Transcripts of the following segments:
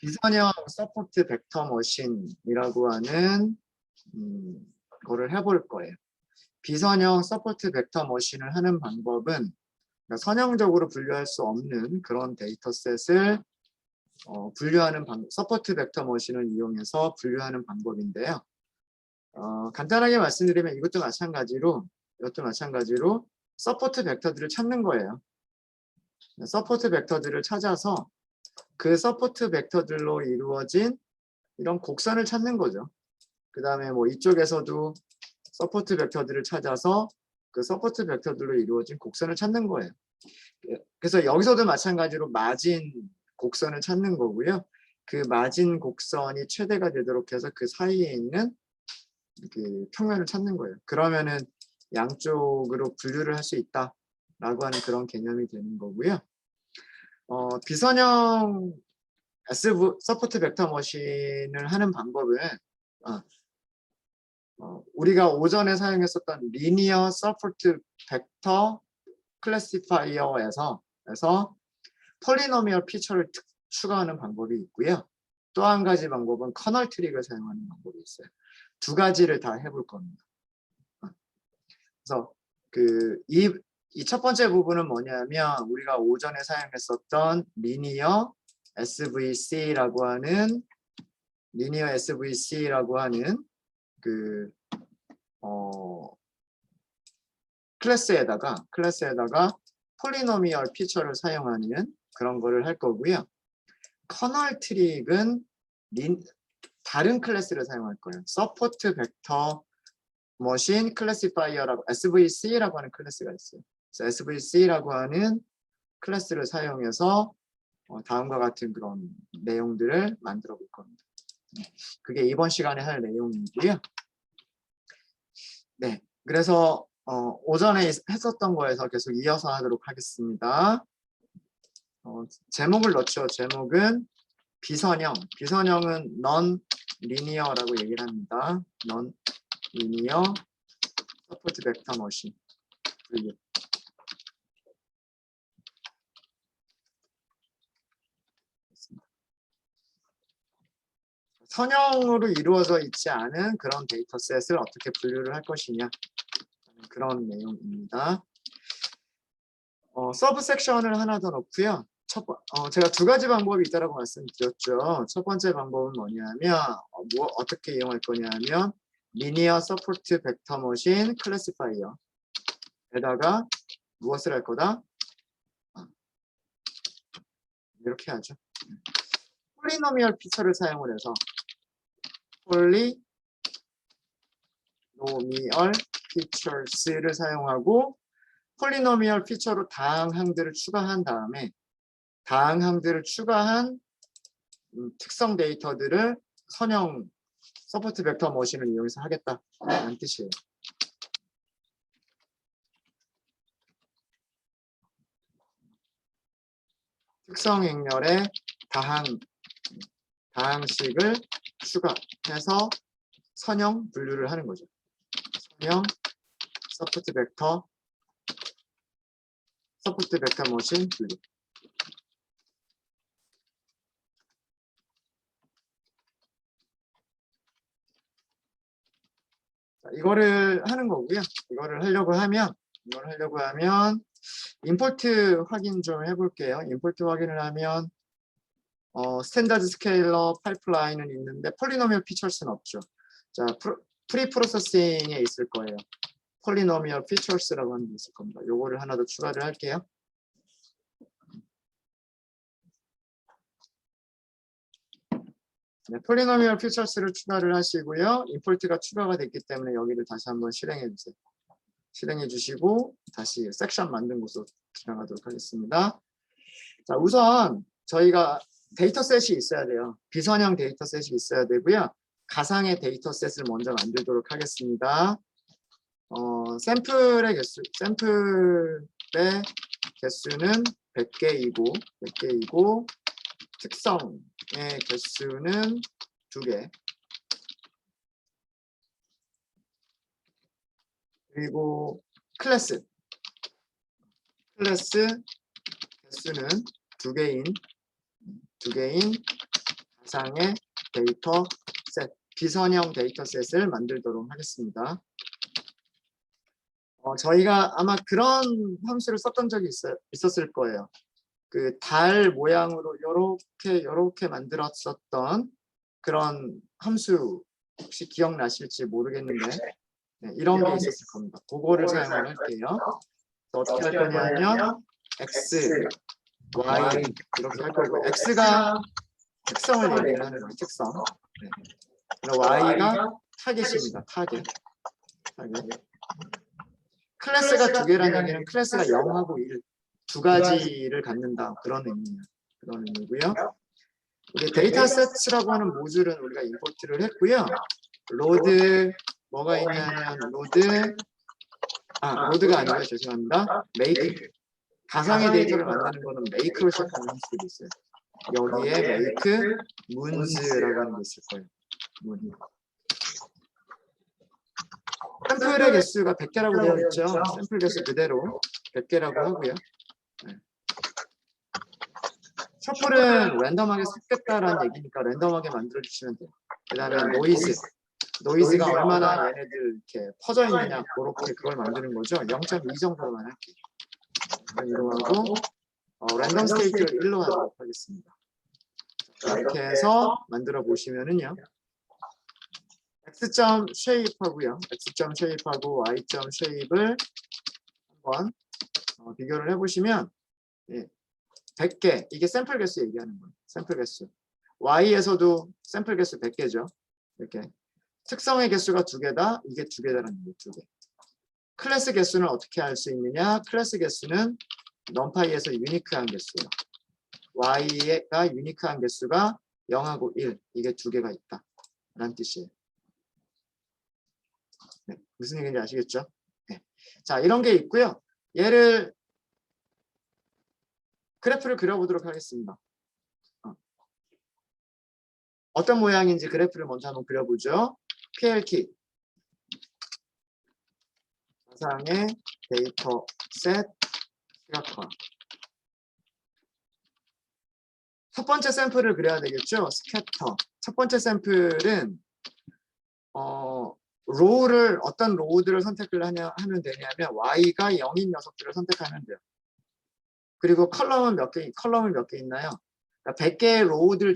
비선형 서포트 벡터 머신이라고 하는 거를 해볼 거예요. 비선형 서포트 벡터 머신을 하는 방법은 선형적으로 분류할 수 없는 그런 데이터셋을 분류하는 서포트 벡터 머신을 이용해서 분류하는 방법인데요. 간단하게 말씀드리면 이것도 마찬가지로 서포트 벡터들을 찾는 거예요. 서포트 벡터들을 찾아서 그 서포트 벡터들로 이루어진 이런 곡선을 찾는 거죠. 그 다음에 뭐 이쪽에서도 서포트 벡터들을 찾아서 그 서포트 벡터들로 이루어진 곡선을 찾는 거예요. 그래서 여기서도 마찬가지로 마진 곡선을 찾는 거고요. 그 마진 곡선이 최대가 되도록 해서 그 사이에 있는 그 평면을 찾는 거예요. 그러면은 양쪽으로 분류를 할 수 있다라고 하는 그런 개념이 되는 거고요. 비선형 서포트 벡터 머신을 하는 방법은 우리가 오전에 사용했었던 리니어 서포트 벡터 클래시파이어에서 폴리노미얼 피처를 추가하는 방법이 있고요. 또 한 가지 방법은 커널 트릭을 사용하는 방법이 있어요. 두 가지를 다 해볼 겁니다. 그래서 이 첫 번째 부분은 뭐냐면 우리가 오전에 사용했었던 리니어 SVC라고 하는 그 클래스에다가 폴리노미얼 피처를 사용하는 그런 거를 할 거고요. 커널 트릭은 다른 클래스를 사용할 거예요. 서포트 벡터 머신 클래시파이어라고 SVC라고 하는 클래스가 있어요. 그래서 SVC라고 하는 클래스를 사용해서 다음과 같은 그런 내용들을 만들어 볼 겁니다. 그게 이번 시간에 할 내용이고요. 네, 그래서 오전에 했었던 거에서 계속 이어서 하도록 하겠습니다. 제목을 넣죠. 제목은 비선형은 non-linear라고 얘기를 합니다. non-linear 서포트 벡터 머신 분류. 선형으로 이루어져 있지 않은 그런 데이터셋을 어떻게 분류를 할 것이냐 그런 내용입니다. 서브 섹션을 하나 더 넣고요. 제가 두 가지 방법이 있다고 말씀드렸죠. 첫 번째 방법은 뭐냐면 어떻게 이용할 거냐면 리니어 서포트 벡터 머신 클래시파이어에다가 무엇을 할 거다? 이렇게 하죠. 폴리노미얼 피처를 사용을 해서 폴리노미얼 피처스를 사용하고 폴리노미얼 피처로 다항들을 추가한 다음에 다항들을 추가한 특성 데이터들을 선형 서포트 벡터 머신을 이용해서 하겠다는 뜻이에요. 특성 행렬에 다항식을 추가해서 선형 분류를 하는 거죠. 선형 서포트 벡터 머신 분류. 자, 이거를 하는 거고요. 이거를 하려고 하면 임포트 확인 좀 해볼게요. 임포트 확인을 하면 스탠다드 스케일러 파이프라인은 있는데 폴리노미얼 피처스는 없죠. 자, 프리 프로세싱에 있을 거예요. 폴리노미얼 피처스라고 하는 게 있을 겁니다. 요거를 하나 더 추가를 할게요. 네, 폴리노미얼 피처스를 추가를 하시고요. 임포트가 추가가 됐기 때문에 여기를 다시 한번 실행해 주세요. 실행해 주시고 다시 섹션 만든 곳으로 지나가도록 하겠습니다. 자, 우선 저희가 데이터셋이 있어야 돼요. 비선형 데이터셋이 있어야 되고요. 가상의 데이터셋을 먼저 만들도록 하겠습니다. 샘플의 개수는 100개이고 특성의 개수는 2개. 그리고 클래스 개수는 2개인 장의 데이터 셋, 비선형 데이터 셋을 만들도록 하겠습니다. 저희가 아마 그런 함수를 썼던 적이 있었을 거예요. 그 달 모양으로 요렇게 만들었었던 그런 함수 혹시 기억나실지 모르겠는데 네, 이런 게 있었을 겁니다. 그거를 사용을 할게요. 어떻게 할 거냐면 x, y 이렇게 할 거고 x가 특성을 얘기를 하는 거예요. 특성. 네. y가 타겟입니다. 타겟. 클래스가 두 개라는 얘기는 클래스가 0하고 1 두 가지를 갖는다. 그런 의미예요. 그런 의미고요. 우리 데이터 세트라고 하는 모듈은 우리가 임포트를 했고요. 로드 뭐가 있냐면 로드가 아니고요. 죄송합니다. make 가상의 데이터를 만드는 거는 make로 시작하는 함수들이 있어요. 여기에 make moons라고 하는 게 있을 거예요. moon. 샘플의 개수가 100개라고 되어 있죠. 샘플 개수 그대로 100개라고 하고요. 네. 셔플은 랜덤하게 섞겠다라는 얘기니까 랜덤하게 만들어 주시면 돼요. 그 다음에 노이즈가 얼마나 얘네들 이렇게 퍼져 있느냐 그렇게 그걸 만드는 거죠. 0.2 정도로만 할게요. 이동하고 랜덤 스테이트를 1로 하도록 하겠습니다. 이렇게 해서 만들어 보시면은요. x.shape 하고요. x.shape하고 y.shape를 한번 비교를 해보시면 100개, 이게 샘플 개수 얘기하는 거예요. 샘플 개수. y에서도 샘플 개수 100개죠. 이렇게. 특성의 개수가 2개다. 이게 2개다라는 거예요. 2개. 클래스 개수는 어떻게 할 수 있느냐? 클래스 개수는 numPy에서 유니크한 개수예요. y가 유니크한 개수가 0하고 1. 이게 2개가 있다. 라는 뜻이에요. 네, 무슨 얘기인지 아시겠죠? 네. 자, 이런 게 있고요. 얘를 그래프를 그려보도록 하겠습니다. 어떤 모양인지 그래프를 먼저 한번 그려보죠. PL키 가상의 데이터 셋 시각화. 첫 번째 샘플을 그려야 되겠죠. 스캐터. 첫 번째 샘플은 로우를 어떤 로우들을 선택을 하면 되냐면 y가 0인 녀석들을 선택하면 돼요. 그리고 컬럼을 몇 개 있나요? 그러니까 100개의 로우들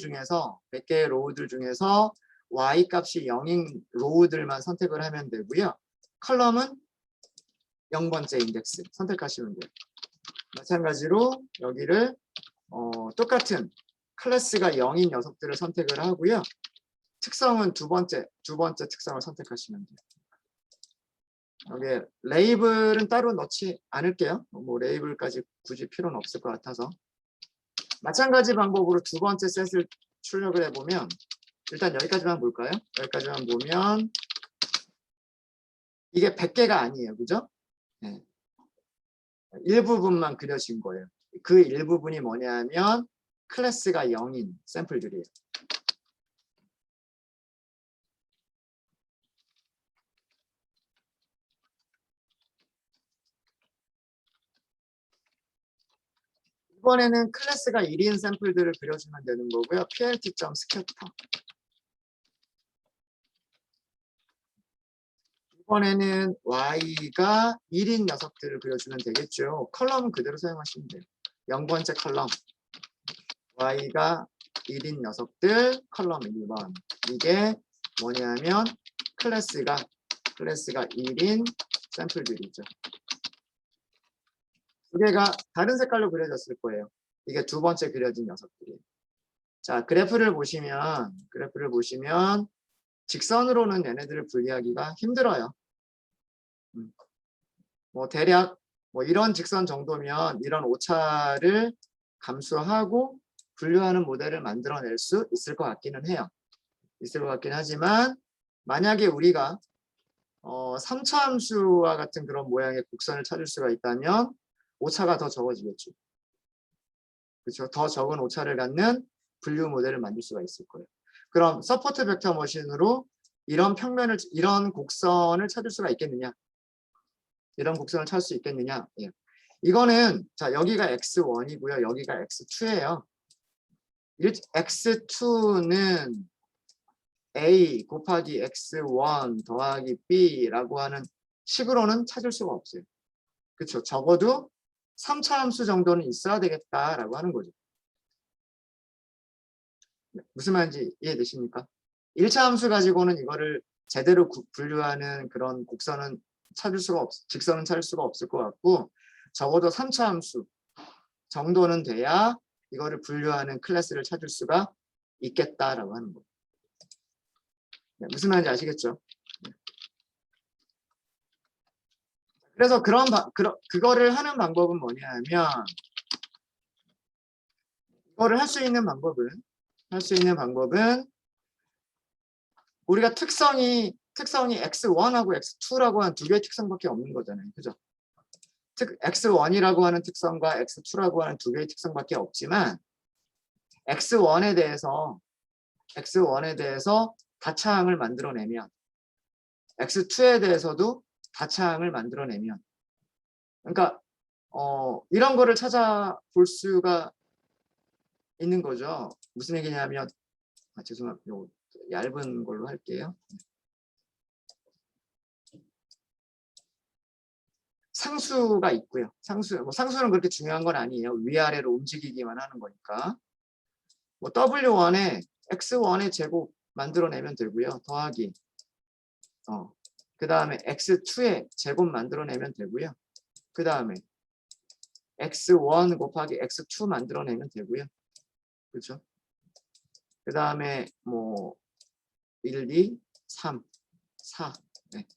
중에서 y 값이 0인 로우들만 선택을 하면 되고요. 컬럼은 0번째 인덱스 선택하시면 돼요. 마찬가지로 여기를 똑같은 클래스가 0인 녀석들을 선택을 하고요. 특성은 두 번째 특성을 선택하시면 돼요. 여기 레이블은 따로 넣지 않을게요. 뭐 레이블까지 굳이 필요는 없을 것 같아서. 마찬가지 방법으로 두 번째 셋을 출력을 해보면 일단 여기까지만 볼까요? 여기까지만 보면 이게 100개가 아니에요. 그죠? 네. 일부분만 그려진 거예요. 그 일부분이 뭐냐면 클래스가 0인 샘플들이에요. 이번에는 클래스가 1인 샘플들을 그려주면 되는 거고요. plt.scatter. 이번에는 y가 1인 녀석들을 그려주면 되겠죠. 컬럼은 그대로 사용하시면 돼요. 0번째 컬럼. y가 1인 녀석들 컬럼 1번. 이게 뭐냐면 클래스가 1인 샘플들이죠. 두 개가 다른 색깔로 그려졌을 거예요. 이게 두 번째 그려진 녀석들이에요. 자, 그래프를 보시면 직선으로는 얘네들을 분리하기가 힘들어요. 뭐 대략 뭐 이런 직선 정도면 이런 오차를 감수하고 분류하는 모델을 만들어낼 수 있을 것 같기는 해요. 있을 것 같긴 하지만 만약에 우리가 3차 함수와 같은 그런 모양의 곡선을 찾을 수가 있다면 오차가 더 적어지겠죠. 그렇죠? 더 적은 오차를 갖는 분류 모델을 만들 수가 있을 거예요. 그럼 서포트 벡터 머신으로 이런 곡선을 찾을 수가 있겠느냐? 이런 곡선을 찾을 수 있겠느냐? 예. 이거는 자 여기가 x1이고요. 여기가 x2예요. x2는 a 곱하기 x1 더하기 b라고 하는 식으로는 찾을 수가 없어요. 그렇죠? 적어도 3차 함수 정도는 있어야 되겠다라고 하는 거죠. 무슨 말인지 이해되십니까? 1차 함수 가지고는 이거를 제대로 분류하는 그런 곡선은 찾을 수가 직선은 찾을 수가 없을 것 같고, 적어도 3차 함수 정도는 돼야 이거를 분류하는 클래스를 찾을 수가 있겠다라고 하는 거예요. 네, 무슨 말인지 아시겠죠? 그래서 그거를 하는 방법은 뭐냐면, 이거를 할 수 있는 방법은 우리가 특성이 x1하고 x2라고 하는 두 개의 특성밖에 없는 거잖아요. 그죠? x1이라고 하는 특성과 x2라고 하는 두 개의 특성밖에 없지만, x1에 대해서 다차항을 만들어내면, x2에 대해서도 다차항을 만들어내면, 그러니까 이런 거를 찾아볼 수가 있는 거죠. 무슨 얘기냐면, 죄송합니다. 얇은 걸로 할게요. 상수가 있고요. 상수는 그렇게 중요한 건 아니에요. 위아래로 움직이기만 하는 거니까. W1에 x1의 제곱 만들어내면 되고요. 더하기. 그 다음에 x2의 제곱 만들어내면 되고요. 그 다음에 x1 곱하기 x2 만들어내면 되고요. 그렇죠? 그 다음에 1, 2, 3, 4. 네.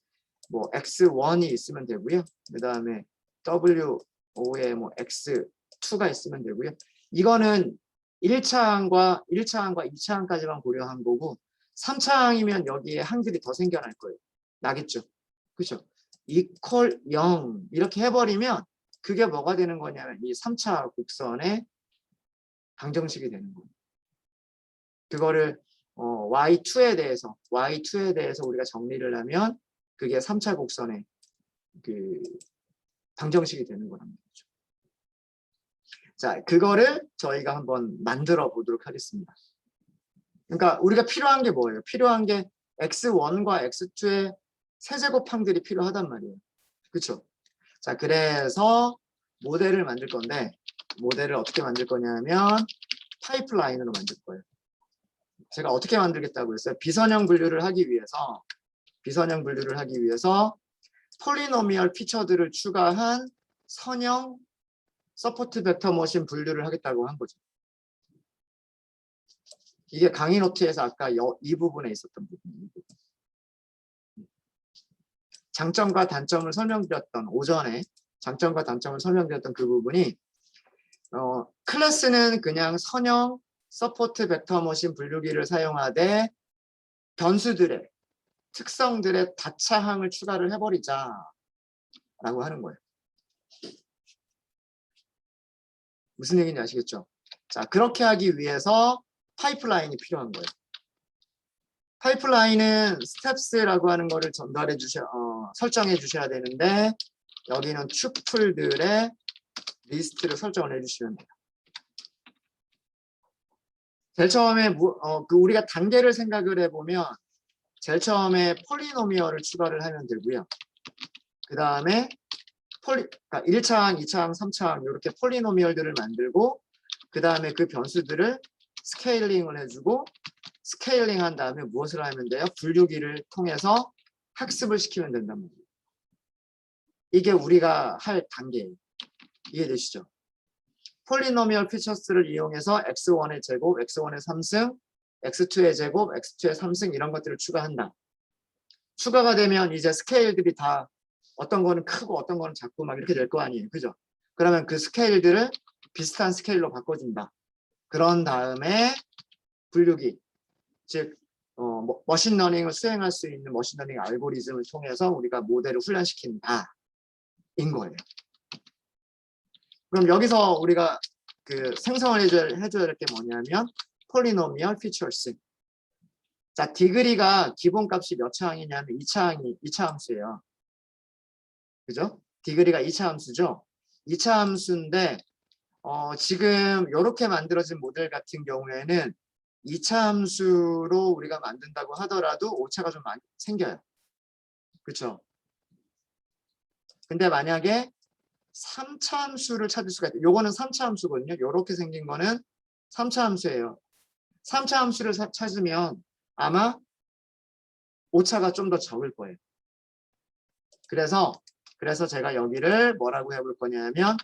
x1이 있으면 되고요. 그 다음에 W5에 x2가 있으면 되고요. 이거는 1차항과 2차항까지만 고려한 거고, 3차항이면 여기에 한글이 더 생겨날 거예요. 나겠죠? 그렇죠? equal 0 이렇게 해버리면 그게 뭐가 되는 거냐면 이 3차 곡선의 방정식이 되는 거예요. 그거를 y2에 대해서 우리가 정리를 하면 그게 3차 곡선의 그 방정식이 되는 거란 말이죠. 자, 그거를 저희가 한번 만들어 보도록 하겠습니다. 그러니까 우리가 필요한 게 뭐예요? 필요한 게 x1과 x2의 세제곱항들이 필요하단 말이에요. 그렇죠? 자, 그래서 모델을 만들 건데, 모델을 어떻게 만들 거냐면 파이프라인으로 만들 거예요. 제가 어떻게 만들겠다고 했어요? 비선형 분류를 하기 위해서 폴리노미얼 피처들을 추가한 선형 서포트 벡터 머신 분류를 하겠다고 한 거죠. 이게 강의 노트에서 아까 이 부분에 있었던 부분입니다. 장점과 단점을 설명드렸던 오전에 장점과 단점을 설명드렸던 그 부분이 클래스는 그냥 선형 서포트 벡터 머신 분류기를 사용하되 변수들의 특성들의 다차항을 추가를 해버리자 라고 하는 거예요. 무슨 얘기인지 아시겠죠? 자, 그렇게 하기 위해서 파이프라인이 필요한 거예요. 파이프라인은 스텝스라고 하는 거를 설정해 주셔야 되는데, 여기는 튜플들의 리스트를 설정을 해주시면 돼요. 제일 처음에 우리가 단계를 생각을 해보면 제일 처음에 폴리노미얼을 추가를 하면 되고요. 그 다음에 그러니까 1차항, 2차항, 3차항 이렇게 폴리노미얼들을 만들고, 그 다음에 그 변수들을 스케일링을 해주고, 스케일링한 다음에 무엇을 하면 돼요? 분류기를 통해서 학습을 시키면 된단 말이에요. 이게 우리가 할 단계예요. 이해되시죠? 폴리노미얼 피처스를 이용해서 x1의 제곱, x1의 3승, x2의 제곱, x2의 3승 이런 것들을 추가한다. 추가가 되면 이제 스케일들이 다 어떤 거는 크고 어떤 거는 작고 막 이렇게 될 거 아니에요. 그죠? 그러면 그 스케일들을 비슷한 스케일로 바꿔준다. 그런 다음에 분류기, 즉 머신러닝을 수행할 수 있는 머신러닝 알고리즘을 통해서 우리가 모델을 훈련시킨다. 인 거예요. 그럼 여기서 우리가 생성을 해줘야 될 게 뭐냐면 폴리노미얼 피처스. 자, 디그리가 기본값이 몇 차항이냐면 2차 함수예요. 그죠? 디그리가 2차 함수죠. 2차 함수인데 지금 이렇게 만들어진 모델 같은 경우에는 2차 함수로 우리가 만든다고 하더라도 오차가 좀 많이 생겨요. 그렇죠? 근데 만약에 3차 함수를 찾을 수가 있다. 요거는 3차 함수거든요. 요렇게 생긴 거는 3차 함수예요. 3차 함수를 찾으면 아마 오차가 좀 더 적을 거예요. 그래서 제가 여기를 뭐라고 해볼 거냐면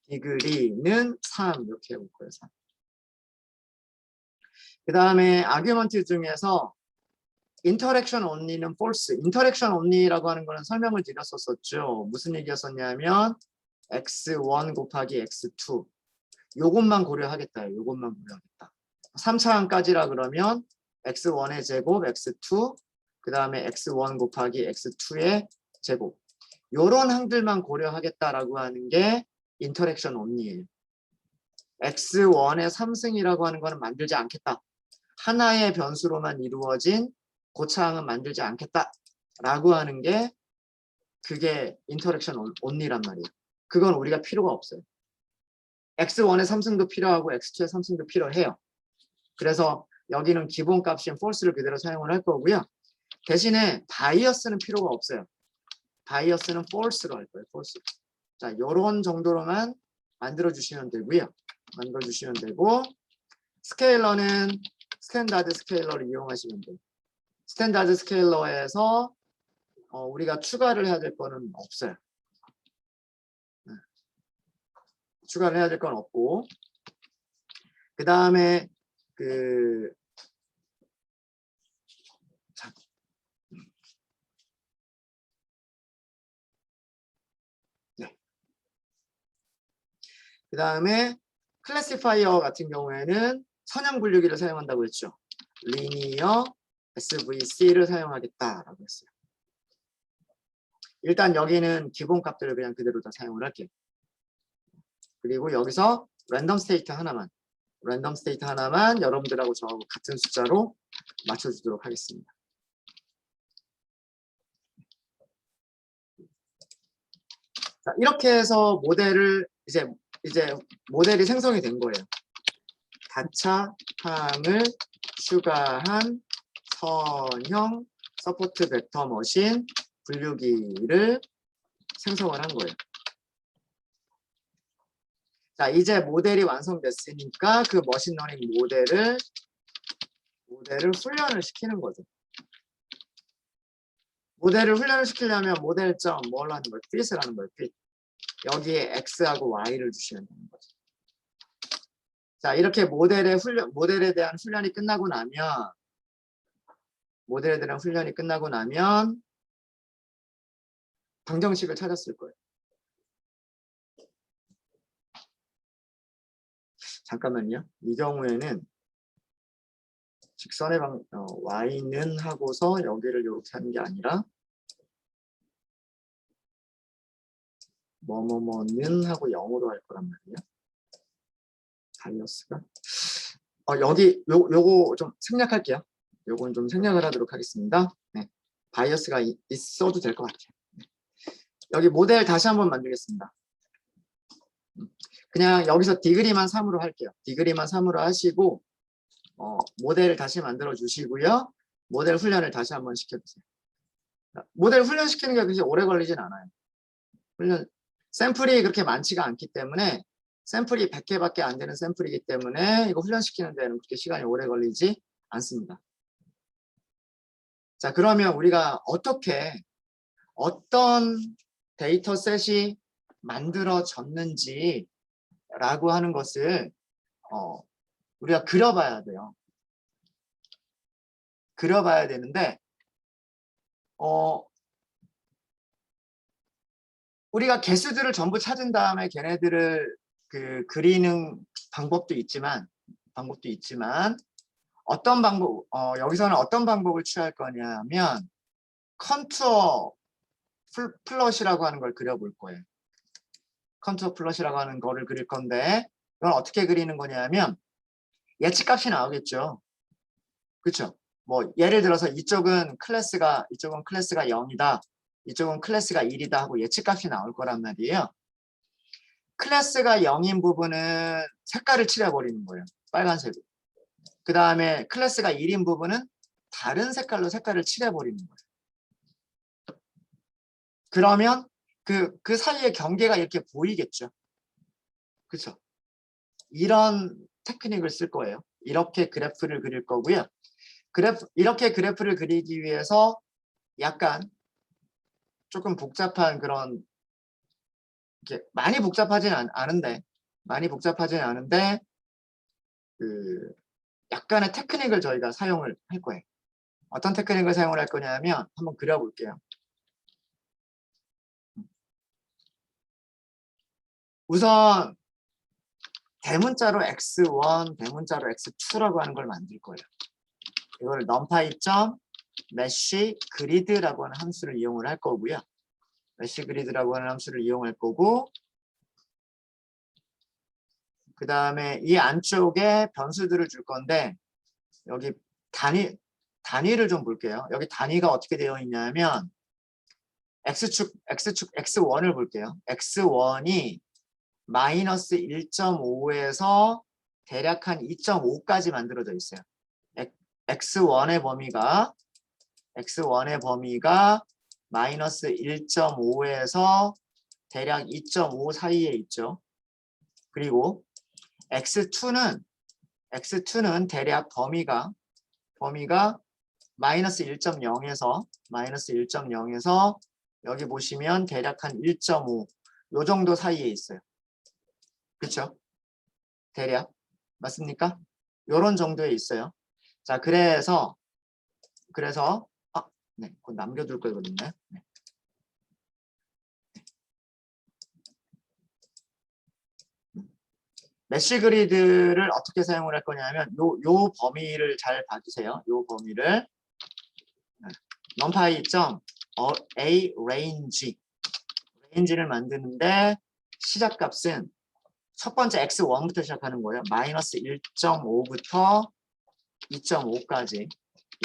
디그리는 3 이렇게 해볼 거예요. 3. 그 다음에 아규먼트 중에서 interaction only는 false. interaction only라고 하는 거는 설명을 드렸었죠. 무슨 얘기였었냐면 x1 곱하기 x2 요것만 고려하겠다. 요것만 고려하겠다. 3차 항까지라 그러면 x1의 제곱 x2 그 다음에 x1 곱하기 x2의 제곱 요런 항들만 고려하겠다라고 하는 게 interaction only예요. x1의 3승이라고 하는 거는 만들지 않겠다. 하나의 변수로만 이루어진 고차항은 만들지 않겠다라고 하는 게 그게 interaction only란 말이에요. 그건 우리가 필요가 없어요. x1의 3승도 필요하고 x2의 3승도 필요해요. 그래서 여기는 기본값인 false를 그대로 사용을 할 거고요. 대신에 바이어스는 필요가 없어요. 바이어스는 false로 할 거예요. false. 자, 요런 정도로만 만들어 주시면 되고요. 만들어 주시면 되고 스케일러는 스탠다드 스케일러를 이용하시면 돼요. 스탠다드 스케일러에서 우리가 추가를 해야 될 거는 없어요. 네. 추가를 해야 될 건 없고 그 다음에 그 다음에 클래시파이어 같은 경우에는 선형 분류기를 사용한다고 했죠. 리니어 SVC를 사용하겠다라고 했어요. 일단 여기는 기본 값들을 그냥 그대로 다 사용을 할게요. 그리고 여기서 랜덤 스테이트 하나만 여러분들하고 저하고 같은 숫자로 맞춰주도록 하겠습니다. 자, 이렇게 해서 모델을 이제 모델이 생성이 된 거예요. 다차 항을 추가한 선형 서포트 벡터 머신 분류기를 생성을 한 거예요. 자, 이제 모델이 완성됐으니까 그 머신러닝 모델을 훈련을 시키는 거죠. 모델을 훈련을 시키려면 모델점 뭘 하는 거예요? fit을 하는 거예요. fit. 여기에 x하고 y를 주시면 되는 거죠. 자, 이렇게 모델에 대한 훈련이 끝나고 나면 방정식을 찾았을 거예요. 잠깐만요. 이 경우에는 직선의 y는 하고서 여기를 이렇게 하는 게 아니라 뭐뭐뭐는 하고 0으로 할 거란 말이에요. 바이어스가 여기 요거 좀 생략할게요. 요건 좀 생략을 하도록 하겠습니다. 네. 바이어스가 있어도 될 것 같아요. 네. 여기 모델 다시 한번 만들겠습니다. 그냥 여기서 디그리만 3으로 할게요. 디그리만 3으로 하시고 모델을 다시 만들어 주시고요. 모델 훈련을 다시 한번 시켜주세요. 모델 훈련시키는 게 그렇게 오래 걸리진 않아요. 샘플이 그렇게 많지가 않기 때문에 샘플이 100개밖에 안 되는 샘플이기 때문에 이거 훈련시키는 데는 그렇게 시간이 오래 걸리지 않습니다. 자, 그러면 우리가 어떤 데이터셋이 만들어졌는지 라고 하는 것을 우리가 그려봐야 돼요. 그려봐야 되는데 우리가 개수들을 전부 찾은 다음에 걔네들을 그리는 방법도 있지만 어떤 방법 여기서는 어떤 방법을 취할 거냐면 컨투어 플롯이라고 하는 걸 그려볼 거예요. 컨투어 플롯이라고 하는 거를 그릴 건데 이건 어떻게 그리는 거냐면 예측값이 나오겠죠. 그렇죠? 뭐 예를 들어서 이쪽은 클래스가 0이다. 이쪽은 클래스가 1이다 하고 예측값이 나올 거란 말이에요. 클래스가 0인 부분은 색깔을 칠해버리는 거예요. 빨간색으로. 그 다음에 클래스가 1인 부분은 다른 색깔로 색깔을 칠해버리는 거예요. 그러면 그 사이의 경계가 이렇게 보이겠죠. 그렇죠? 이런 테크닉을 쓸 거예요. 이렇게 그래프를 그릴 거고요. 이렇게 그래프를 그리기 위해서 약간 조금 복잡한 그런 이렇게 많이 복잡하진 않은데 그 약간의 테크닉을 저희가 사용을 할 거예요. 어떤 테크닉을 사용을 할 거냐면 한번 그려볼게요. 우선 대문자로 x1, 대문자로 x2라고 하는 걸 만들 거예요. 이걸 numpy.mesh grid라고 하는 함수를 이용을 할 거고요. mesh grid라고 하는 함수를 이용할 거고, 그 다음에 이 안쪽에 변수들을 줄 건데, 여기 단위를 좀 볼게요. 여기 단위가 어떻게 되어 있냐면 x축 x1을 볼게요. x1이 마이너스 1.5에서 대략 한 2.5까지 만들어져 있어요. x1의 범위가 마이너스 1.5에서 대략 2.5 사이에 있죠. 그리고 x2는 대략 범위가 마이너스 1.0에서 여기 보시면 대략 한 1.5 요 정도 사이에 있어요. 그렇죠? 대략 맞습니까? 요런 정도에 있어요. 자, 그래서 네, 그건 남겨둘 거거든요. 네. 메쉬 그리드를 어떻게 사용을 할 거냐면 요 범위를 잘 봐주세요. 요 범위를 numpy.a range를 만드는데 시작값은 첫 번째 x1부터 시작하는 거예요. 마이너스 1.5부터 2.5까지.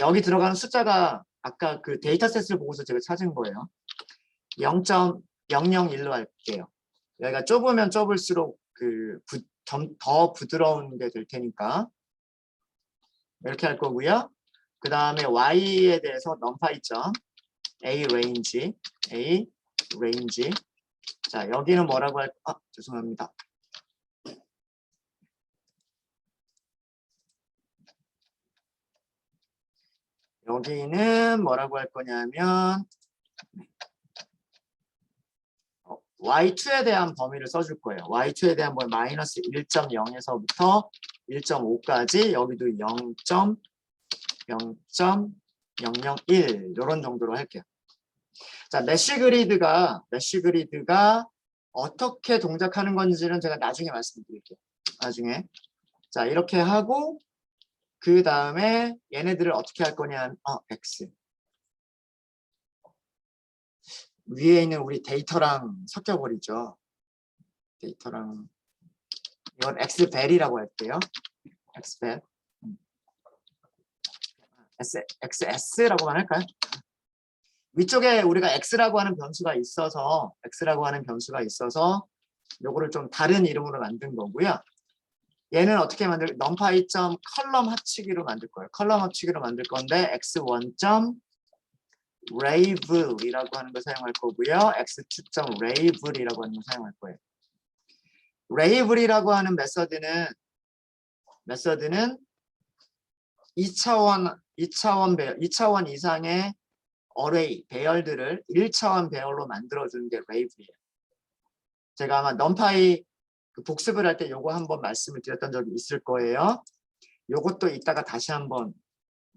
여기 들어가는 숫자가 아까 그 데이터셋을 보고서 제가 찾은 거예요. 0.001로 할게요. 여기가 좁으면 좁을수록 더 부드러운 게 될 테니까 이렇게 할 거고요. 그 다음에 y에 대해서 numpy.a range 자, 여기는 뭐라고 죄송합니다. 여기는 뭐라고 할 거냐면 y2에 대한 범위를 써줄 거예요. y2에 대한 범위 마이너스 1.0에서부터 1.5까지 여기도 0.001 이런 정도로 할게요. 자, 메쉬 그리드가 어떻게 동작하는 건지는 제가 나중에 말씀드릴게요. 나중에. 자, 이렇게 하고 그 다음에 얘네들을 어떻게 할 거냐? x. 위에 있는 우리 데이터랑 섞여버리죠. 데이터랑 이건 xvel이라고 할게요. xvel. xs라고만 할까요? 위쪽에 우리가 x라고 하는 변수가 있어서 요거를 좀 다른 이름으로 만든 거고요. 얘는 어떻게 numpy.column 합치기로 만들 거예요. 컬럼 합치기로 만들 건데 x1.label이라고 하는 걸 사용할 거고요. x2.label이라고 하는 걸 사용할 거예요. label이라고 하는 메서드는 2차원 이상의 어레이, 배열들을 1차원 배열로 만들어주는 게 label이에요. 제가 아마 numpy 복습을 할 때 요거 한번 말씀을 드렸던 적이 있을 거예요. 요것도 이따가 다시 한번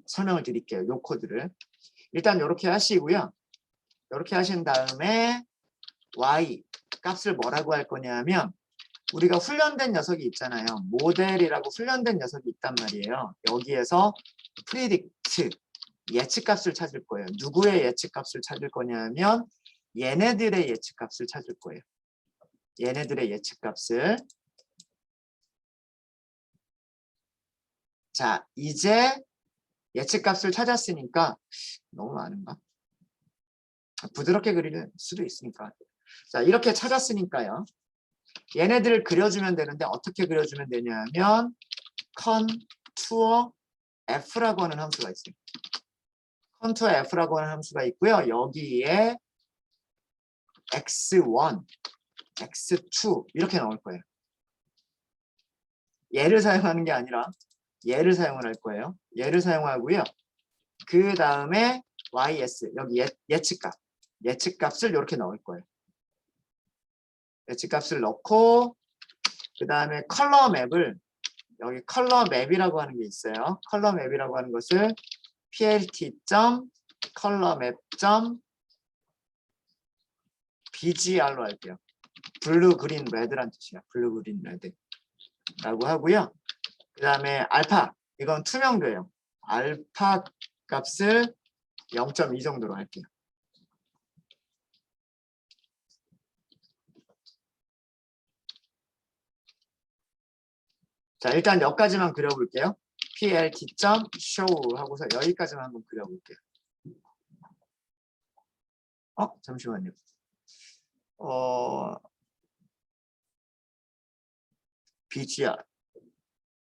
설명을 드릴게요. 요 코드를. 일단 이렇게 하시고요. 이렇게 하신 다음에 y 값을 뭐라고 할 거냐면 우리가 훈련된 녀석이 있잖아요. 모델이라고 훈련된 녀석이 있단 말이에요. 여기에서 predict 예측값을 찾을 거예요. 누구의 예측값을 찾을 거냐면 얘네들의 예측값을 찾을 거예요. 얘네들의 예측값을. 자, 이제 예측값을 찾았으니까 너무 많은가? 부드럽게 그릴 수도 있으니까. 자, 이렇게 찾았으니까요. 얘네들을 그려주면 되는데 어떻게 그려주면 되냐면 contour f라고 하는 함수가 있어요. contour f라고 하는 함수가 있고요. 여기에 x1, x2 이렇게 나올 거예요. 얘를 사용하는 게 아니라 얘를 사용을 할 거예요. 얘를 사용하고요. 그 다음에 ys, 여기 예측값을 이렇게 넣을 거예요. 예측값을 넣고 그 다음에 컬러 맵을 여기 컬러 맵이라고 하는 게 있어요. 컬러 맵이라고 하는 것을 plt.colormap.bgr로 할게요. 블루, 그린, 레드란 뜻이야. 블루, 그린, 레드라고 하고요. 그 다음에 알파, 이건 투명도예요. 알파 값을 0.2 정도로 할게요. 자, 일단 여기까지만 그려볼게요. plt.show 하고서 여기까지만 한번 그려볼게요. 잠시만요.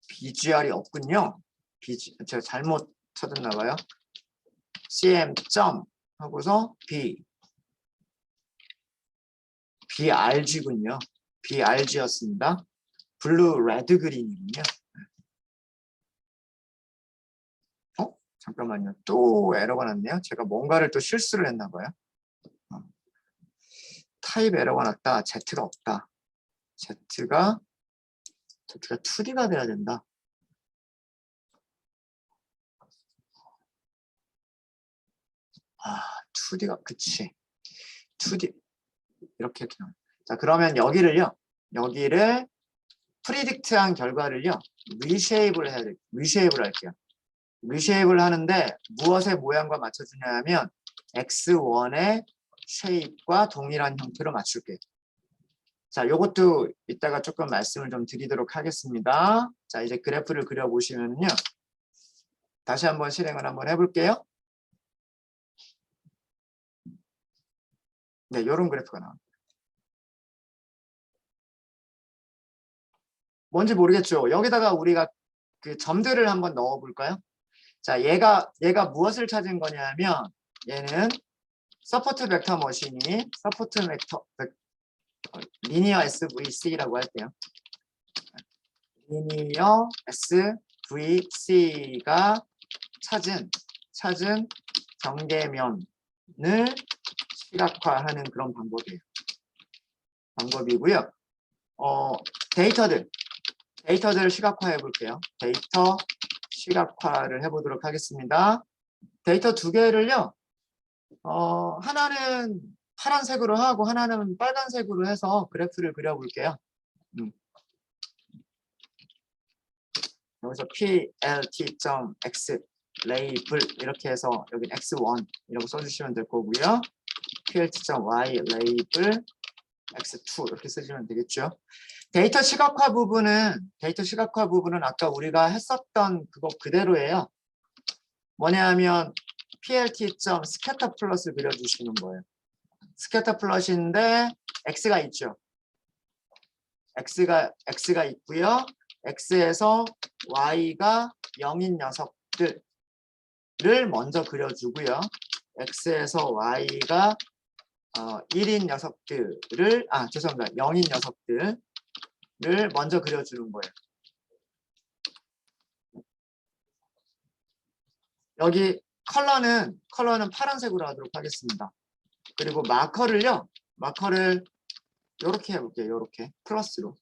BGR이 없군요. 제가 잘못 찾았나 봐요. cm. 하고서 brg군요. brg였습니다. 블루, 레드, 그린이군요. 잠깐만요. 또 에러가 났네요. 제가 뭔가를 또 실수를 했나 봐요. 타입 에러가 났다. Z가 없다. Z가 2D가 돼야 된다. 아, 2D가 그치. 2D 이렇게 나와요. 자, 그러면 여기를 프리딕트한 결과를요. 리쉐입을 해야 돼요. 리쉐입을 할게요. 리쉐입을 하는데 무엇의 모양과 맞춰주냐 하면 x1의 쉐입과 동일한 형태로 맞출게요. 자, 요것도 이따가 조금 말씀을 좀 드리도록 하겠습니다. 자, 이제 그래프를 그려보시면요. 다시 한번 실행을 한번 해볼게요. 네, 요런 그래프가 나옵니다. 뭔지 모르겠죠. 여기다가 우리가 그 점들을 한번 넣어볼까요? 자, 얘가 무엇을 찾은 거냐면 얘는 서포트 벡터 머신이 서포트 벡터 리니어 SVC라고 할게요. 리니어 SVC가 찾은 경계면을 시각화하는 그런 방법이고요. 데이터들을 시각화해 볼게요. 데이터 시각화를 해보도록 하겠습니다. 데이터 두 개를요. 하나는 파란색으로 하고 하나는 빨간색으로 해서 그래프를 그려볼게요. 여기서 plt.x 레이블 이렇게 해서 여기 x1 이라고 써주시면 될 거고요. plt.y 레이블 x2 이렇게 쓰시면 되겠죠. 데이터 시각화 부분은 아까 우리가 했었던 그거 그대로예요. 뭐냐 하면 plt.scatter 플롯을 그려주시는 거예요. 스캐터 플롯인데 x가 있죠. x가 있고요. x에서 y가 0인 녀석들을 먼저 그려주고요. x에서 y가 1인 녀석들을 죄송합니다. 0인 녀석들을 먼저 그려주는 거예요. 여기 컬러는 파란색으로 하도록 하겠습니다. 그리고 마커를 이렇게 해볼게요. 이렇게 플러스로.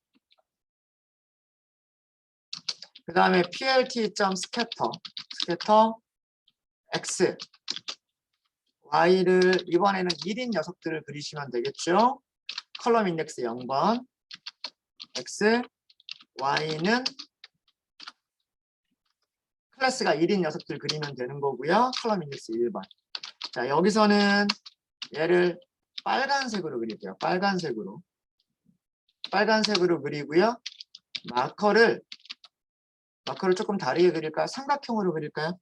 그 다음에 plt.scatter x y를 이번에는 1인 녀석들을 그리시면 되겠죠. 컬럼 인덱스 0번 x y는 클래스가 1인 녀석들 그리면 되는 거고요. 컬럼 인덱스 1번. 자, 여기서는 얘를 빨간색으로 그릴게요. 빨간색으로 그리고요. 마커를 조금 다르게 그릴까요? 삼각형으로 그릴까요?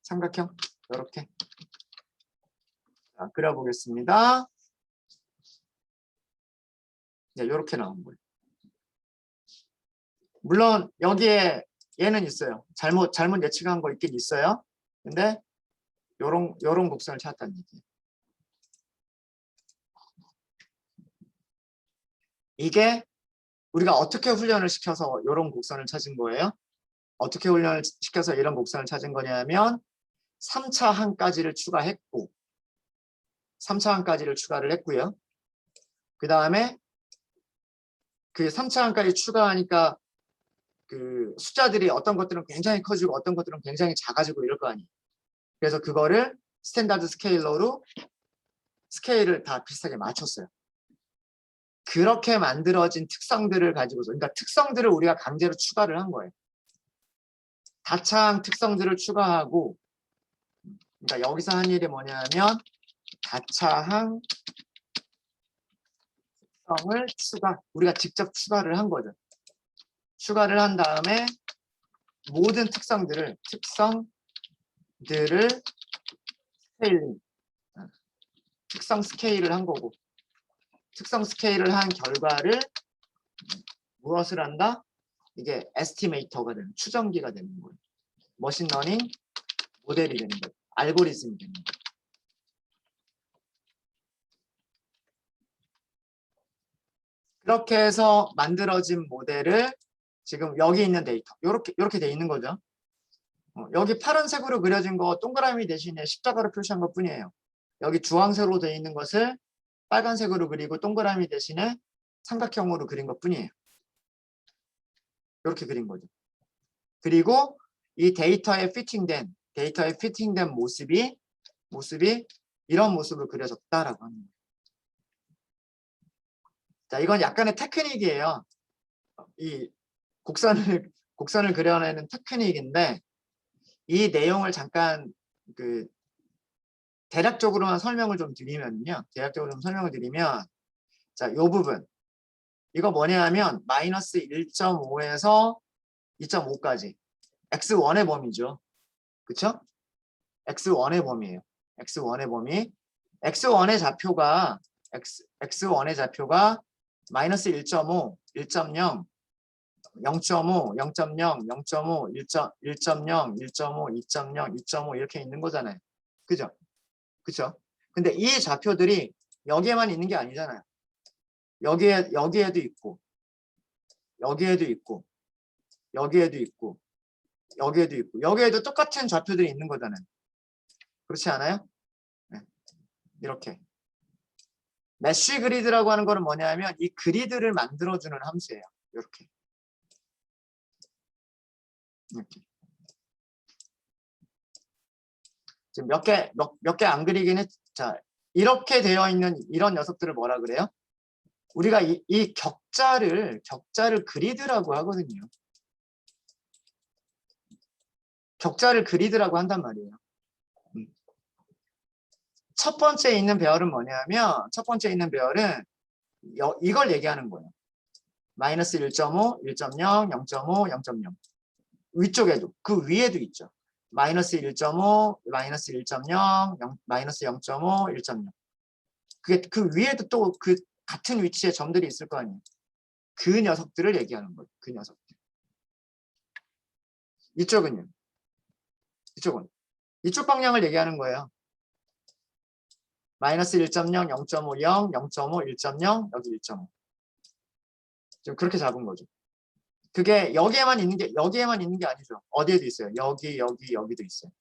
삼각형 이렇게 그려보겠습니다. 네, 이렇게 나온 거예요. 물론 여기에 얘는 있어요. 잘못 예측한 거 있긴 있어요. 근데 요런 곡선을 찾았다는 얘기예요. 이게 우리가 어떻게 훈련을 시켜서 이런 곡선을 찾은 거예요? 어떻게 훈련을 시켜서 이런 곡선을 찾은 거냐면 3차 항까지를 추가했고 3차 항까지를 추가를 했고요. 그 다음에 그 3차 항까지 추가하니까 그 숫자들이 어떤 것들은 굉장히 커지고 어떤 것들은 굉장히 작아지고 이럴 거 아니에요. 그래서 그거를 스탠다드 스케일러로 스케일을 다 비슷하게 맞췄어요. 그렇게 만들어진 특성들을 가지고서, 그러니까 특성들을 우리가 강제로 추가를 한 거예요. 다차항 특성들을 추가하고, 그러니까 여기서 한 일이 뭐냐면 다차항 특성을 우리가 직접 추가를 한 거죠. 추가를 한 다음에 모든 특성들을 스케일링, 특성 스케일을 한 거고, 특성 스케일을 한 결과를 무엇을 한다? 이게 에스티메이터가 되는, 추정기가 되는 거예요. 머신러닝 모델이 되는 거예요. 알고리즘이 되는 거예요. 그렇게 해서 만들어진 모델을 지금 여기 있는 데이터, 이렇게 돼 있는 거죠. 여기 파란색으로 그려진 거 동그라미 대신에 십자가로 표시한 것 뿐이에요. 여기 주황색으로 돼 있는 것을 빨간색으로 그리고 동그라미 대신에 삼각형으로 그린 것 뿐이에요. 이렇게 그린 거죠. 그리고 이 데이터에 피팅된 모습이 이런 모습을 그려졌다라고 합니다. 자, 이건 약간의 테크닉이에요. 이 곡선을 그려내는 테크닉인데 이 내용을 잠깐 그 대략적으로만 설명을 좀 드리면요. 자, 이 부분 이거 뭐냐 하면 마이너스 1.5에서 2.5까지 x1의 범위죠. 그쵸? x1의 범위예요. x1의 범위. x1의 좌표가 마이너스 1.5, 1.0, 0.5, 0.0, 0.5, 1.0, 1.0, 2.0, 2.5 이렇게 있는 거잖아요. 그죠? 그쵸? 근데 이 좌표들이 여기에만 있는 게 아니잖아요. 여기에도 있고, 여기에도 있고, 여기에도 있고, 여기에도 있고, 여기에도 똑같은 좌표들이 있는 거잖아요. 그렇지 않아요? 네. 이렇게. 메쉬 그리드라고 하는 거는 뭐냐면 이 그리드를 만들어주는 함수예요. 이렇게. 이렇게. 지금 몇 개 안 그리긴 했. 자, 이렇게 되어 있는 이런 녀석들을 뭐라 그래요? 우리가 이 격자를 그리드라고 하거든요. 격자를 그리드라고 한단 말이에요. 첫 번째 있는 배열은 뭐냐면 첫 번째 있는 배열은 이걸 얘기하는 거예요. 마이너스 1.5, 1.0, 0.5, 0.0. 위쪽에도 그 위에도 있죠. 마이너스 1.5, 마이너스 1.0, 마이너스 0.5, 1.0. 그게 그 위에도 또 그 같은 위치에 점들이 있을 거 아니에요. 그 녀석들을 얘기하는 거예요. 그 녀석들. 이쪽은요. 이쪽은 이쪽 방향을 얘기하는 거예요. 마이너스 1.0, 0.5, 0, 0.5, 1.0, 여기 1.5. 지금 그렇게 잡은 거죠. 그게 여기에만 있는 게 아니죠. 어디에도 있어요. 여기도 있어요.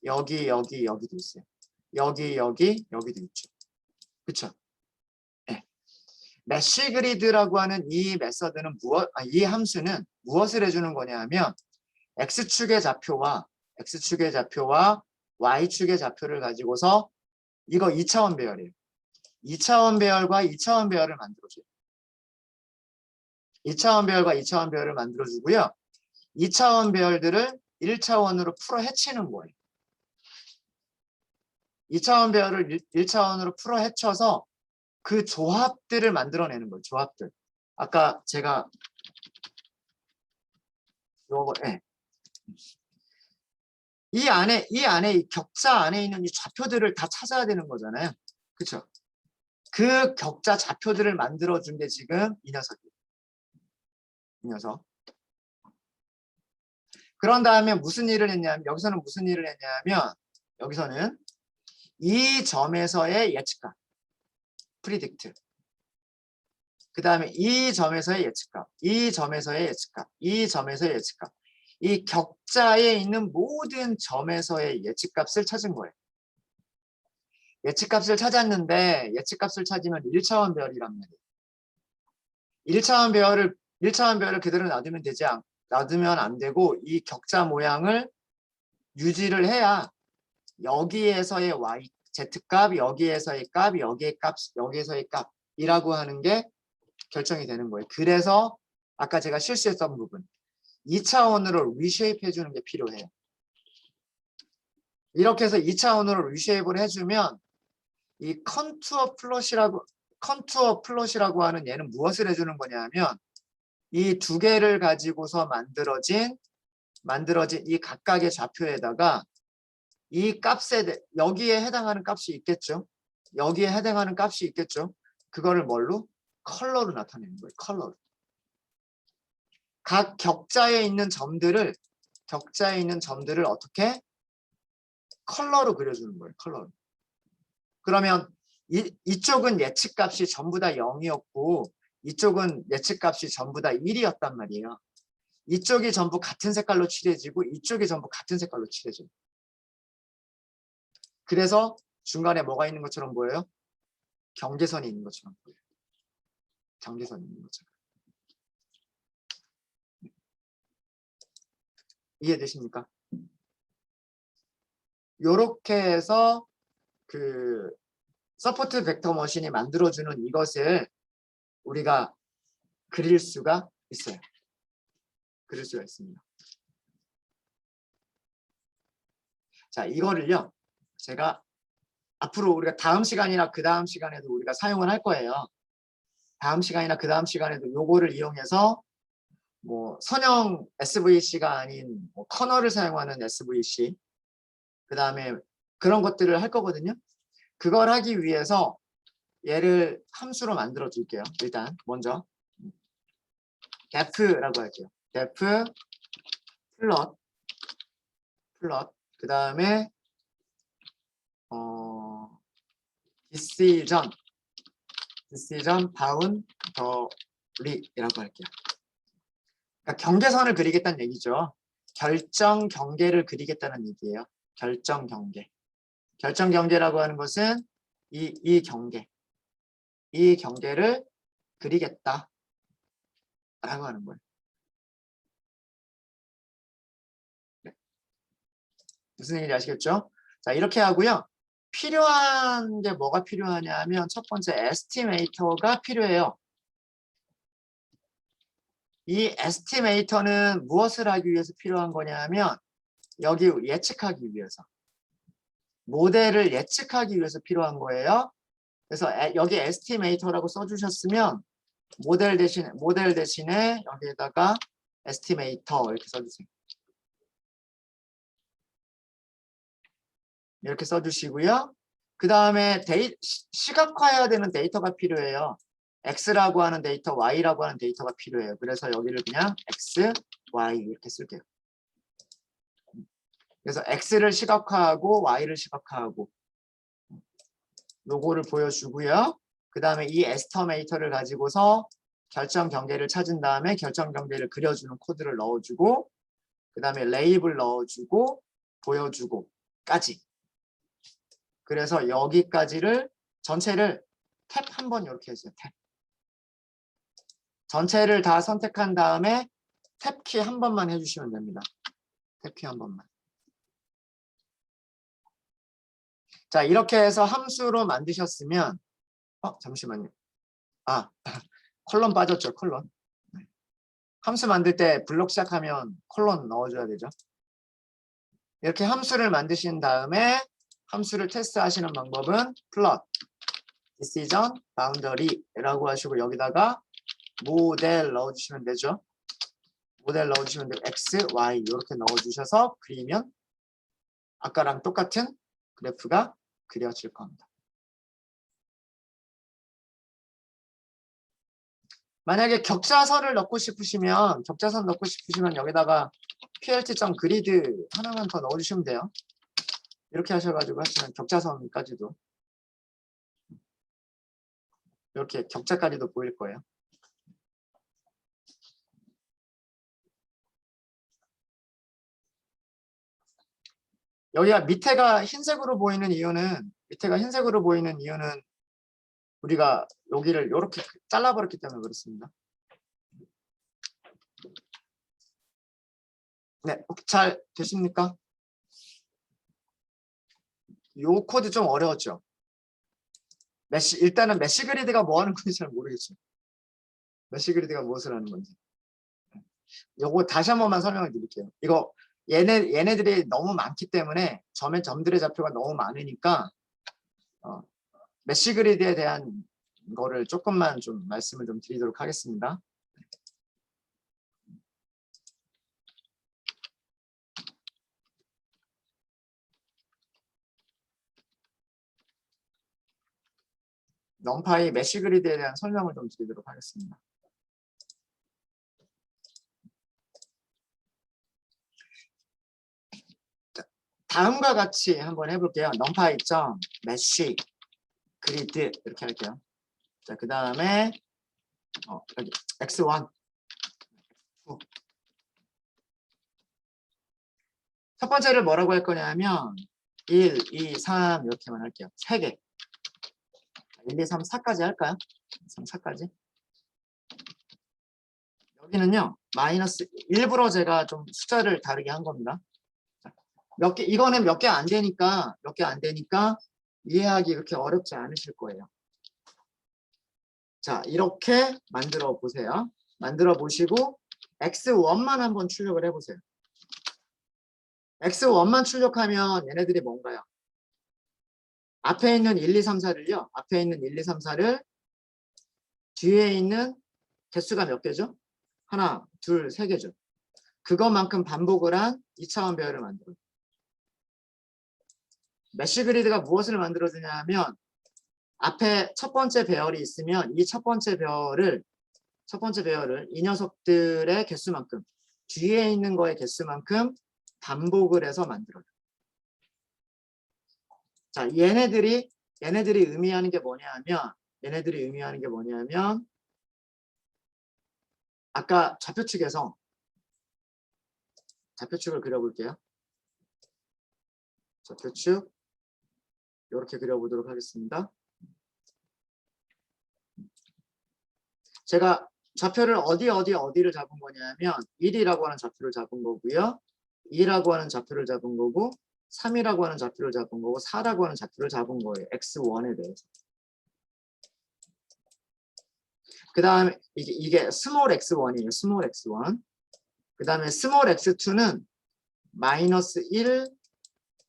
여기도 있어요. 여기도 있죠. 그쵸? 네. 메쉬 그리드라고 하는 이 메서드는 이 함수는 무엇을 해주는 거냐면 x축의 좌표와 y축의 좌표를 가지고서 이거 2차원 배열이에요. 2차원 배열과 2차원 배열을 만들어줘요. 2차원 배열과 2차원 배열을 만들어주고요. 2차원 배열들을 1차원으로 풀어 헤치는 거예요. 2차원 배열을 1차원으로 풀어 헤쳐서 그 조합들을 만들어내는 거예요. 조합들. 아까 제가 요거 이 안에 이 격자 안에 있는 이 좌표들을 다 찾아야 되는 거잖아요. 그렇죠? 그 격자 좌표들을 만들어준 게 지금 이 녀석이에요. 이 녀석. 그런 다음에 무슨 일을 했냐면, 여기서는 무슨 일을 했냐면, 여기서는 이 점에서의 예측값, 프리딕트. 그 다음에 이 점에서의 예측값, 이 점에서의 예측값, 이 점에서의 예측값. 이 격자에 있는 모든 점에서의 예측값을 찾은 거예요. 예측값을 찾았는데 예측값을 찾으면 1차원 배열이란 말이에요. 1차원 배열을 그대로 놔두면 안 되고 이 격자 모양을 유지를 해야 여기에서의 y, z값, 여기에서의 값, 여기에서의 값이라고 하는 게 결정이 되는 거예요. 그래서 아까 제가 실수했던 부분 2차원으로 리쉐이프 해주는 게 필요해요. 이렇게 해서 2차원으로 리쉐이프를 해주면 이 컨투어 플롯이라고 하는 얘는 무엇을 해주는 거냐면 이 두 개를 가지고서 만들어진 이 각각의 좌표에다가 이 값에 여기에 해당하는 값이 있겠죠. 여기에 해당하는 값이 있겠죠. 그거를 뭘로? 컬러로 나타내는 거예요. 컬러로. 각 격자에 있는 점들을 어떻게? 컬러로 그려주는 거예요. 컬러로. 그러면 이쪽은 예측값이 전부 다 0이었고 이쪽은 예측값이 전부 다 1이었단 말이에요. 이쪽이 전부 같은 색깔로 칠해지고 이쪽이 전부 같은 색깔로 칠해져요. 그래서 중간에 뭐가 있는 것처럼 보여요? 경계선이 있는 것처럼 보여요. 경계선이 있는 것처럼. 이해되십니까? 요렇게 해서 그 서포트 벡터 머신이 만들어주는 이것을 우리가 그릴 수가 있어요. 그릴 수가 있습니다. 자, 이거를요. 제가 앞으로 우리가 다음 시간이나 그 다음 시간에도 우리가 사용을 할 거예요. 다음 시간이나 그 다음 시간에도 요거를 이용해서 뭐 선형 SVC가 아닌 뭐 커널을 사용하는 SVC 그 다음에 그런 것들을 할 거거든요. 그걸 하기 위해서 얘를 함수로 만들어 줄게요. 일단 먼저 def라고 할게요. def 플롯 그 다음에 decision boundary라고 할게요. 그러니까 경계선을 그리겠다는 얘기죠. 결정 경계를 그리겠다는 얘기예요. 결정 경계. 결정 경계라고 하는 것은 이 경계를 그리겠다 라고 하는 거예요. 네. 무슨 얘기인지 아시겠죠? 자, 이렇게 하고요. 필요한 게 뭐가 필요하냐면 첫 번째 에스티메이터가 필요해요. 이 에스티메이터는 무엇을 하기 위해서 필요한 거냐면 여기 예측하기 위해서 모델을 예측하기 위해서 필요한 거예요. 그래서 여기 에스티메이터라고 써주셨으면 모델 대신에 여기에다가 에스티메이터 이렇게 써주세요. 이렇게 써주시고요. 그 다음에 시각화해야 되는 데이터가 필요해요. X라고 하는 데이터, Y라고 하는 데이터가 필요해요. 그래서 여기를 그냥 X, Y 이렇게 쓸게요. 그래서 X를 시각화하고 Y를 시각화하고 요거를 보여주고요. 그 다음에 이 에스티메이터를 가지고서 결정 경계를 찾은 다음에 결정 경계를 그려주는 코드를 넣어주고 그 다음에 레이블 넣어주고 보여주고까지. 그래서 여기까지를 전체를 탭 한 번 이렇게 해주세요. 탭. 전체를 다 선택한 다음에 탭키 한 번만 해주시면 됩니다. 탭키 한 번만. 자, 이렇게 해서 함수로 만드셨으면 잠시만요. 콜론 빠졌죠. 콜론. 함수 만들 때 블록 시작하면 콜론 넣어줘야 되죠. 이렇게 함수를 만드신 다음에 함수를 테스트하시는 방법은 플롯, decision, boundary라고 하시고 여기다가 모델 넣어주시면 되죠. 모델 넣어주시면 되고 x, y 이렇게 넣어주셔서 그리면 아까랑 똑같은 그래프가 그려질 겁니다. 만약에 격자선을 넣고 싶으시면 격자선 넣고 싶으시면 여기다가 plt.grid 하나만 더 넣어주시면 돼요. 이렇게 하셔가지고 하시면 격자선까지도 이렇게 격자까지도 보일 거예요. 여기가 밑에가 흰색으로 보이는 이유는 우리가 여기를 이렇게 잘라버렸기 때문에 그렇습니다. 네, 잘 되십니까? 요 코드 좀 어려웠죠? 일단은 메시 그리드가 뭐 하는 건지 잘 모르겠죠. 메시 그리드가 무엇을 하는 건지. 요거 다시 한 번만 설명을 드릴게요. 이거 얘네들이 너무 많기 때문에 점들의 좌표가 너무 많으니까 메시 그리드에 대한 거를 조금만 좀 말씀을 좀 드리도록 하겠습니다. 넘파이 메시 그리드에 대한 설명을 좀 드리도록 하겠습니다. 다음과 같이 한번 해볼게요. 넘파이 점 메시 그리드 이렇게 할게요. 자, 그 다음에 여기 x1 첫 번째를 뭐라고 할 거냐면 1, 2, 3 이렇게만 할게요. 3개. 1, 2, 3, 4까지 할까요? 3, 4까지. 여기는요. 마이너스 일부러 제가 좀 숫자를 다르게 한 겁니다. 이거는 몇 개 안 되니까 이해하기 그렇게 어렵지 않으실 거예요. 자, 이렇게 만들어 보세요. 만들어 보시고 x1만 한번 출력을 해보세요. x1만 출력하면 얘네들이 뭔가요? 앞에 있는 1, 2, 3, 4를요. 앞에 있는 1, 2, 3, 4를 뒤에 있는 개수가 몇 개죠? 하나, 둘, 세 개죠. 그것만큼 반복을 한 2차원 배열을 만들어요. 메쉬 그리드가 무엇을 만들어주냐 하면 앞에 첫 번째 배열이 있으면 이 첫 번째 배열을 이 녀석들의 개수만큼 뒤에 있는 거의 개수만큼 반복을 해서 만들어요. 자, 얘네들이 의미하는 게 뭐냐면 아까 좌표축에서 좌표축을 그려볼게요. 좌표축 이렇게 그려보도록 하겠습니다. 제가 좌표를 어디를 잡은 거냐면 1이라고 하는 좌표를 잡은 거고요. 2라고 하는 좌표를 잡은 거고 3이라고 하는 좌표를 잡은 거고 4라고 하는 좌표를 잡은 거예요. x1에 대해서. 그 다음에 이게 스몰 x1이에요. 스몰 x1. 그 다음에 스몰 x2는 마이너스 1,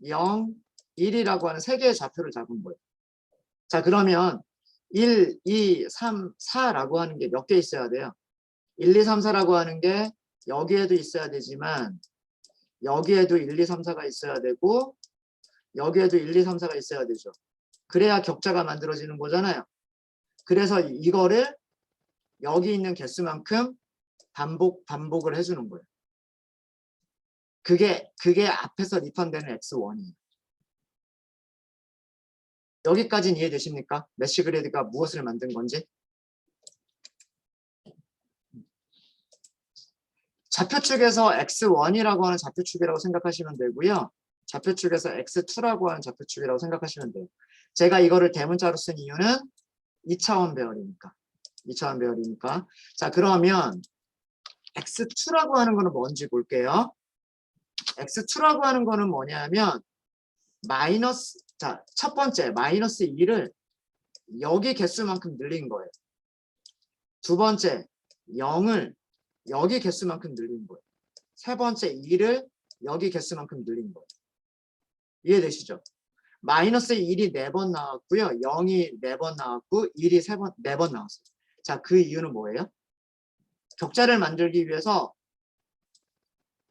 0, 1이라고 하는 세 개의 좌표를 잡은 거예요. 자, 그러면 1, 2, 3, 4라고 하는 게 몇 개 있어야 돼요? 1, 2, 3, 4라고 하는 게 여기에도 있어야 되지만 여기에도 1, 2, 3, 4가 있어야 되고 여기에도 1, 2, 3, 4가 있어야 되죠. 그래야 격자가 만들어지는 거잖아요. 그래서 이거를 여기 있는 개수만큼 반복을 해주는 거예요. 그게 앞에서 리턴되는 x1이에요. 여기까지는 이해되십니까? 메쉬 그리드가 무엇을 만든 건지. 좌표축에서 x1이라고 하는 좌표축이라고 생각하시면 되고요. 좌표축에서 x2라고 하는 좌표축이라고 생각하시면 돼요. 제가 이거를 대문자로 쓴 이유는 2차원 배열이니까. 2차원 배열이니까. 자, 그러면 x2라고 하는 거는 뭔지 볼게요. x2라고 하는 거는 뭐냐면 첫 번째 마이너스 2를 여기 개수만큼 늘린 거예요. 두 번째 0을 여기 개수만큼 늘린 거예요. 세 번째 2를 여기 개수만큼 늘린 거예요. 이해되시죠? 마이너스 1이 4번 나왔고요. 0이 4번 나왔고 1이 4번 나왔어요. 자, 그 이유는 뭐예요? 격자를 만들기 위해서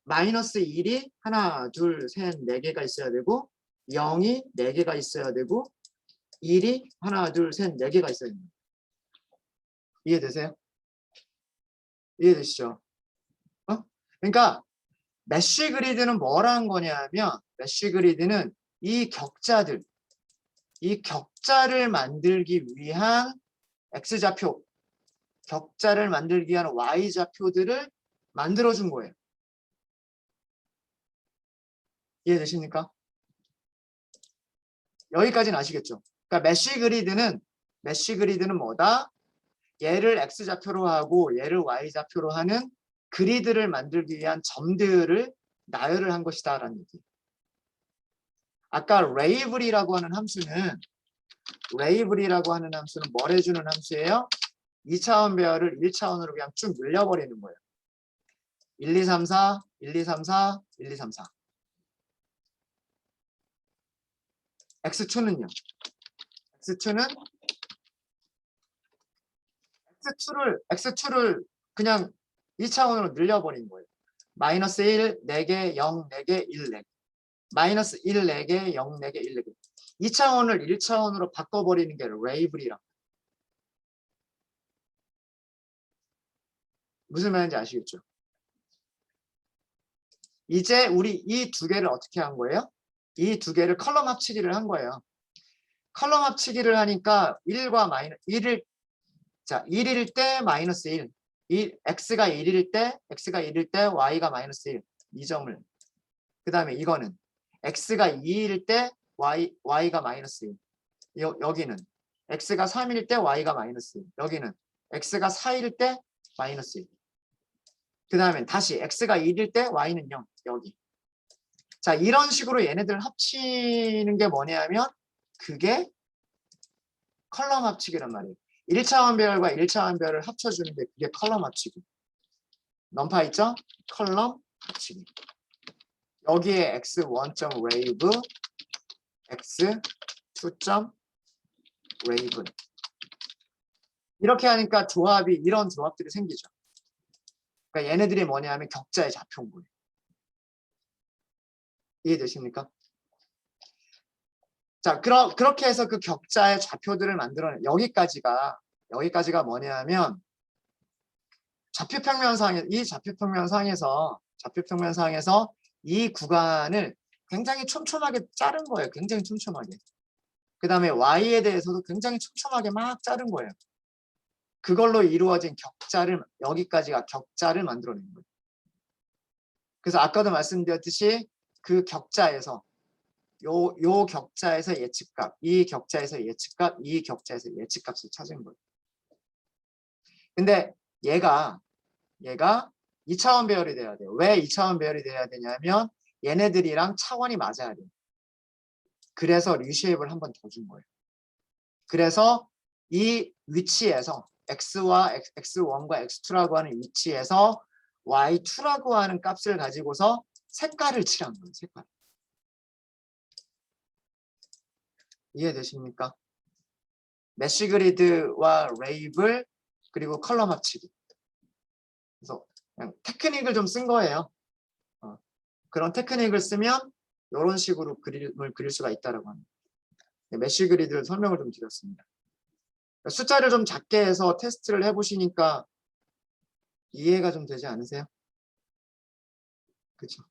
마이너스 1이 하나, 둘, 셋, 4개가 있어야 되고 0이 4개가 있어야 되고 1이 하나, 둘, 셋, 4개가 있어야 됩니다. 이해되세요? 이해되시죠? 그러니까 메쉬 그리드는 뭐라는 거냐면 메쉬 그리드는 이 격자를 만들기 위한 X좌표, 격자를 만들기 위한 Y좌표들을 만들어준 거예요. 이해되십니까? 여기까지는 아시겠죠? 그러니까 메쉬 그리드는 뭐다? 얘를 X좌표로 하고 얘를 Y좌표로 하는 그리드를 만들기 위한 점들을 나열을 한 것이다 라는 얘기. 아까 레이블이라고 하는 함수는 뭘 해주는 함수예요? 2차원 배열을 1차원으로 그냥 쭉 늘려버리는 거예요. 1, 2, 3, 4, 1, 2, 3, 4, 1, 2, 3, 4. X2는요? X2를 그냥 2차원으로 늘려버린 거예요. 마이너스 1, 4개, 0, 4개, 1, 4개. 마이너스 1, 4개, 0, 4개, 1, 4개. 2차원을 1차원으로 바꿔버리는 게 레이블이라. 무슨 말인지 아시겠죠? 이제 우리 이 두 개를 어떻게 한 거예요? 이 두 개를 컬럼 합치기를 한 거예요. 컬럼 합치기를 하니까 1과 마이너스 1일 때 마이너스 1. x가 1일 때 y가 마이너스 1. 이 점을. 그 다음에 이거는 x가 2일 때 y가 마이너스 1. 여기는 x가 3일 때 y가 마이너스 1. 여기는 x가 4일 때 마이너스 1. 그 다음에 다시 x가 1일 때 y는 0. 여기. 자, 이런 식으로 얘네들 합치는 게 뭐냐면 그게 컬럼 합치기란 말이에요. 1차원 배열과 1차원 배열을 합쳐주는 게 그게 컬럼 합치기. 넘파 있죠? 컬럼 합치기. 여기에 x1.wave, x2.wave. 이렇게 하니까 이런 조합들이 생기죠. 그러니까 얘네들이 뭐냐면 격자의 좌표인 거예요. 이해되십니까? 자, 그렇게 해서 그 격자의 좌표들을 만들어내. 여기까지가 뭐냐면 이 좌표평면상에서 이 구간을 굉장히 촘촘하게 자른 거예요. 굉장히 촘촘하게. 그 다음에 y에 대해서도 굉장히 촘촘하게 막 자른 거예요. 그걸로 이루어진 여기까지가 격자를 만들어낸 거예요. 그래서 아까도 말씀드렸듯이 그 격자에서 요 격자에서 예측값, 이 격자에서 예측값, 이 격자에서 예측값을 찾은 거예요. 근데 얘가 2차원 배열이 돼야 돼요. 왜 2차원 배열이 돼야 되냐면 얘네들이랑 차원이 맞아야 돼요. 그래서 리쉐입을 한 번 더 준 거예요. 그래서 이 위치에서 x1과 x2라고 하는 위치에서 y2라고 하는 값을 가지고서 색깔을 칠한 거예요. 색깔. 이해되십니까? 메쉬 그리드와 레이블 그리고 컬럼 합치기. 그래서 그냥 테크닉을 좀 쓴 거예요. 그런 테크닉을 쓰면 이런 식으로 그림을 그릴 수가 있다라고 합니다. 메쉬 그리드를 설명을 좀 드렸습니다. 숫자를 좀 작게 해서 테스트를 해보시니까 이해가 좀 되지 않으세요? 그렇죠?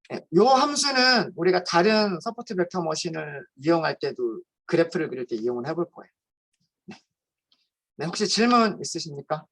네. 이 함수는 우리가 다른 서포트 벡터 머신을 이용할 때도 그래프를 그릴 때 이용을 해볼 거예요. 네, 혹시 질문 있으십니까?